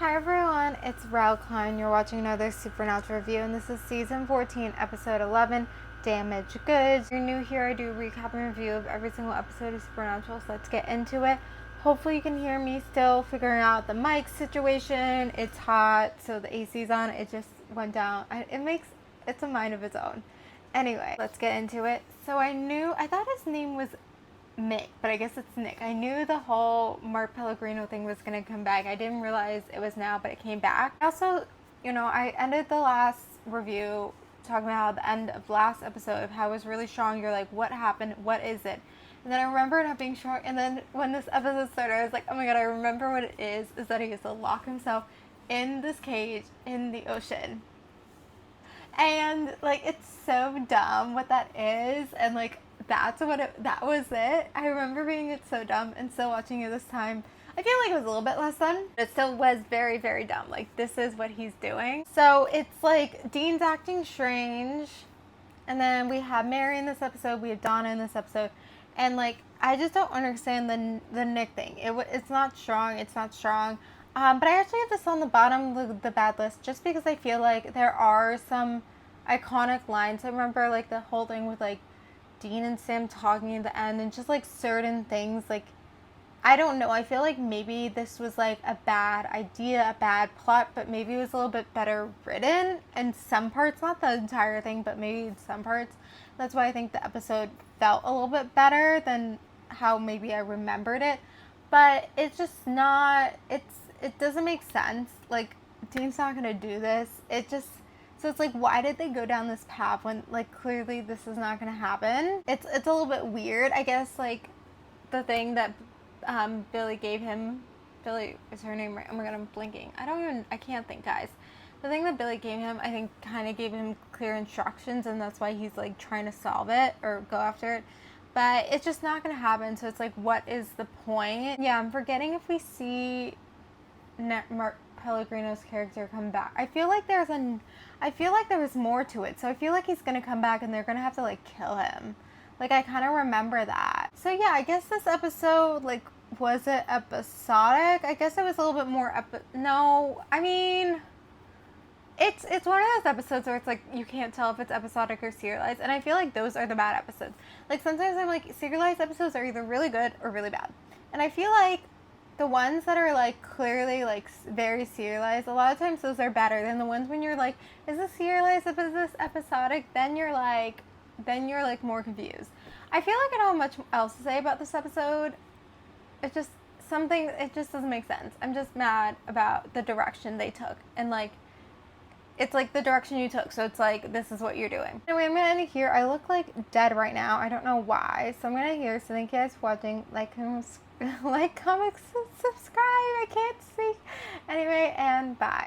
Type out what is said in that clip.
Hi everyone, it's Rao Klein. You're watching another Supernatural review, and this is season 14, episode 11, Damaged Goods. If you're new here, I do a recap and review of every single episode of Supernatural, so let's get into it. Hopefully you can hear me still figuring out the mic situation. It's hot, so the AC's on. It just went down. It's a mind of its own. Anyway, let's get into it. So I thought his name was Mick, but I guess it's Nick. I knew the whole Mark Pellegrino thing was going to come back. I didn't realize it was now, but it came back. Also, I ended the last review talking about the end of last episode of how it was really strong. You're like, what happened? What is it? And then I remember not being strong. And then when this episode started, I was like, oh my god, I remember what it is that he has to lock himself in this cage in the ocean. And it's so dumb what that is, and that was it. I remember being it so dumb, and still watching it this time, I feel like it was a little bit less dumb. It still was very, very dumb. This is what he's doing. So it's Dean's acting strange, and then we have Mary in this episode, we have Donna in this episode, and I just don't understand the Nick thing. It's not strong. It's not strong. But I actually have this on the bottom of the bad list just because I feel like there are some iconic lines. I remember the whole thing with Dean and Sam talking at the end, and just certain things. I don't know. I feel like maybe this was a bad idea, a bad plot, but maybe it was a little bit better written in some parts, not the entire thing, but maybe in some parts. That's why I think the episode felt a little bit better than how maybe I remembered it. But it's just not, it doesn't make sense. Dean's not going to do this. So it's why did they go down this path when clearly this is not going to happen? It's a little bit weird. I guess the thing that Billy gave him, Billy is her name, right? Oh my god, I'm blinking. I can't think, guys. The thing that Billy gave him, I think, kind of gave him clear instructions, and that's why he's trying to solve it or go after it. But it's just not going to happen. So it's what is the point? Yeah, I'm forgetting if we see Mark Pellegrino's character come back. I feel like there was more to it. So I feel like he's going to come back and they're going to have to kill him. I kind of remember that. So yeah, I guess this episode, was it episodic? I guess it was a little bit more no, I mean, it's one of those episodes where it's you can't tell if it's episodic or serialized, and I feel like those are the bad episodes. Sometimes I'm serialized episodes are either really good or really bad. And I feel like the ones that are clearly very serialized, a lot of times those are better than the ones when you're is this serialized, is this episodic? Then you're more confused. I feel like I don't have much else to say about this episode. It just doesn't make sense. I'm just mad about the direction they took, and it's the direction you took, so it's this is what you're doing. Anyway, I'm gonna end it here. I look dead right now. I don't know why. So I'm gonna end it here. So thank you guys for watching. Comment, subscribe. I can't speak. Anyway, and bye.